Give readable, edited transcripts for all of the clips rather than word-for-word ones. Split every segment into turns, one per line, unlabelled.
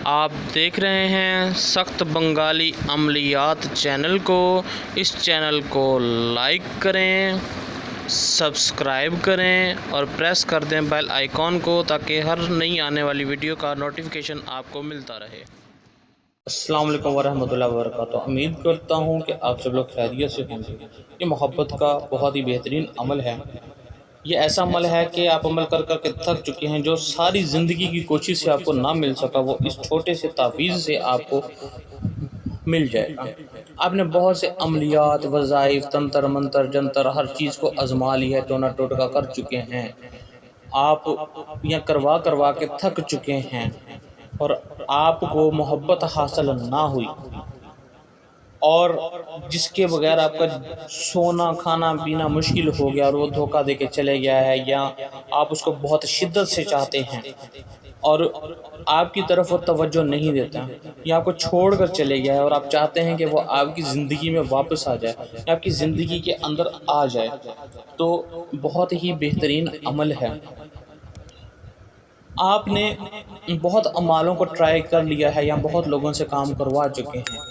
آپ دیکھ رہے ہیں سخت بنگالی عملیات چینل کو۔ اس چینل کو لائک کریں، سبسکرائب کریں اور پریس کر دیں بیل آئیکن کو تاکہ ہر نئی آنے والی ویڈیو کا نوٹیفیکیشن آپ کو ملتا رہے۔
السلام علیکم ورحمۃ اللہ وبرکاتہ۔ امید کرتا ہوں کہ آپ سب لوگ خیریت سے ہوں گے۔ یہ محبت کا بہت ہی بہترین عمل ہے۔ یہ ایسا عمل ہے کہ آپ عمل کر کر کے تھک چکے ہیں، جو ساری زندگی کی کوشش سے آپ کو نہ مل سکا، وہ اس چھوٹے سے تعویذ سے آپ کو مل جائے گا۔ آپ نے بہت سے عملیات، وظائف، تنتر منتر جنتر ہر چیز کو آزما لیا ہے، ٹونا ٹوٹکا کر چکے ہیں، آپ یہ کروا کے تھک چکے ہیں اور آپ کو محبت حاصل نہ ہوئی، اور جس کے بغیر آپ کا سونا کھانا پینا مشکل ہو گیا اور وہ دھوکہ دے کے چلے گیا ہے، یا آپ اس کو بہت شدت سے چاہتے ہیں اور آپ کی طرف وہ توجہ نہیں دیتا، یا آپ کو چھوڑ کر چلے گیا ہے اور آپ چاہتے ہیں کہ وہ آپ کی زندگی میں واپس آ جائے یا آپ کی زندگی کے اندر آ جائے، تو بہت ہی بہترین عمل ہے۔ آپ نے بہت اعمالوں کو ٹرائی کر لیا ہے یا بہت لوگوں سے کام کروا چکے ہیں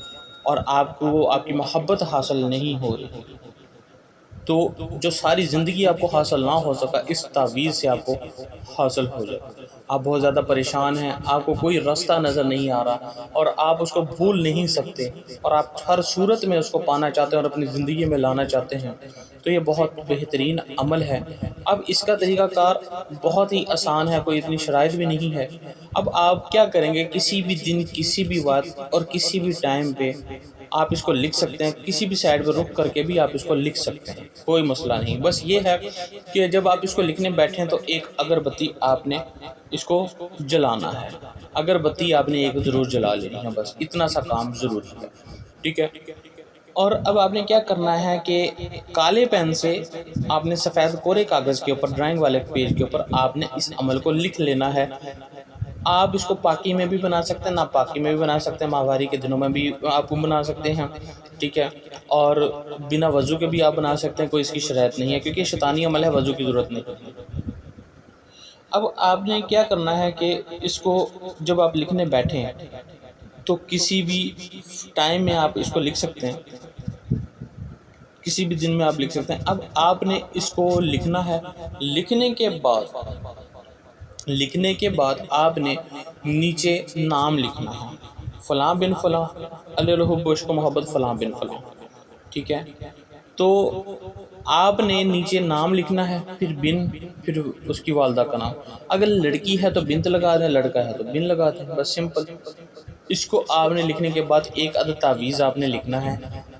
اور آپ کو آپ کی محبت حاصل نہیں ہو رہی، تو جو ساری زندگی آپ کو حاصل نہ ہو سکا، اس تعویذ سے آپ کو حاصل ہو جائے۔ آپ بہت زیادہ پریشان ہیں، آپ کو کوئی راستہ نظر نہیں آ رہا اور آپ اس کو بھول نہیں سکتے اور آپ ہر صورت میں اس کو پانا چاہتے ہیں اور اپنی زندگی میں لانا چاہتے ہیں، تو یہ بہت بہترین عمل ہے۔ اب اس کا طریقہ کار بہت ہی آسان ہے، کوئی اتنی شرائط بھی نہیں ہے۔ اب آپ کیا کریں گے، کسی بھی دن، کسی بھی وقت اور کسی بھی ٹائم پہ آپ اس کو لکھ سکتے ہیں، کسی بھی سائڈ پہ رک کر کے بھی آپ اس کو لکھ سکتے ہیں، کوئی مسئلہ نہیں۔ بس یہ ہے کہ جب آپ اس کو لکھنے بیٹھیں تو ایک اگربتی آپ نے اس کو جلانا ہے، اگربتی آپ نے ایک ضرور جلا لینی ہے، بس اتنا سا کام ضروری ہے، ٹھیک ہے۔ اور اب آپ نے کیا کرنا ہے کہ کالے پین سے آپ نے سفید کورے کاغذ کے اوپر، ڈرائنگ والے پیج کے اوپر آپ نے اس عمل کو لکھ لینا ہے۔ آپ اس کو پاکی میں بھی بنا سکتے ہیں، ناپاکی میں بھی بنا سکتے ہیں، ماہواری کے دنوں میں بھی آپ بنا سکتے ہیں، ٹھیک ہے، اور بنا وضو کے بھی آپ بنا سکتے ہیں، کوئی اس کی شرائط نہیں ہے، کیونکہ یہ شیطانی عمل ہے، وضو کی ضرورت نہیں۔ اب آپ نے کیا کرنا ہے کہ اس کو جب آپ لکھنے بیٹھیں تو کسی بھی ٹائم میں آپ اس کو لکھ سکتے ہیں، کسی بھی دن میں آپ لکھ سکتے ہیں۔ اب آپ نے اس کو لکھنا ہے، لکھنے کے بعد آپ نے نیچے نام لکھنا ہے، فلاں بن فلاں، علی الحب عشق و محبت فلاں بن فلاں، ٹھیک ہے۔ تو آپ نے نیچے نام لکھنا ہے، پھر اس کی والدہ کا نام، اگر لڑکی ہے تو بنت لگا دیں، لڑکا ہے تو بن لگا دیں، بس سمپل۔ اس کو آپ نے لکھنے کے بعد ایک عدد تعویذ آپ نے لکھنا ہے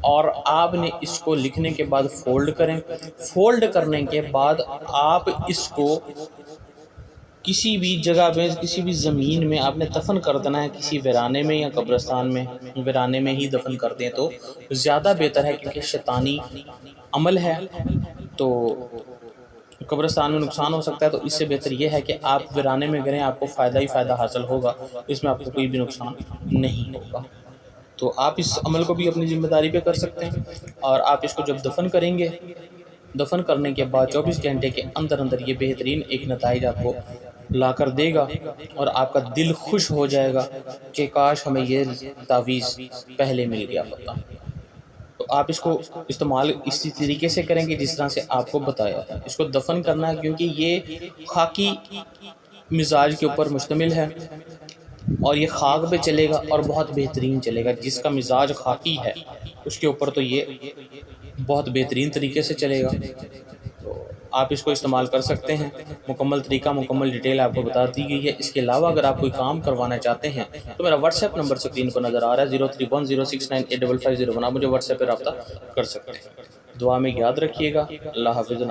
اور آپ نے اس کو لکھنے کے بعد فولڈ کریں، فولڈ کرنے کے بعد آپ اس کو کسی بھی جگہ پہ، کسی بھی زمین میں آپ نے دفن کر دینا ہے، کسی ویرانے میں یا قبرستان میں، ویرانے میں ہی دفن کر دیں تو زیادہ بہتر ہے، کیونکہ شیطانی عمل ہے تو قبرستان میں نقصان ہو سکتا ہے، تو اس سے بہتر یہ ہے کہ آپ ویرانے میں کریں، آپ کو فائدہ ہی فائدہ حاصل ہوگا، اس میں آپ کو کوئی بھی نقصان نہیں ہوگا۔ تو آپ اس عمل کو بھی اپنی ذمہ داری پہ کر سکتے ہیں، اور آپ اس کو جب دفن کریں گے، دفن کرنے کے بعد 24 گھنٹے کے اندر اندر یہ بہترین ایک نتائج آپ کو لا کر دے گا اور آپ کا دل خوش ہو جائے گا کہ کاش ہمیں یہ تعویذ پہلے مل گیا ہوتا۔ تو آپ اس کو استعمال اسی طریقے سے کریں گے جس طرح سے آپ کو بتایا ہے۔ اس کو دفن کرنا ہے کیونکہ یہ خاکی مزاج کے اوپر مشتمل ہے اور یہ خاک پہ چلے گا اور بہت بہترین چلے گا۔ جس کا مزاج خاکی ہے اس کے اوپر تو یہ بہت بہترین طریقے سے چلے گا، تو آپ اس کو استعمال کر سکتے ہیں۔ مکمل طریقہ، مکمل ڈیٹیل آپ کو بتا دی گئی ہے۔ اس کے علاوہ اگر آپ کوئی کام کروانا چاہتے ہیں تو میرا واٹس ایپ نمبر اسکرین پر نظر آ رہا ہے، 0310698551، آپ مجھے واٹس ایپ پہ رابطہ کر سکتے ہیں۔ دعا میں یاد رکھیے گا۔ اللہ حافظ۔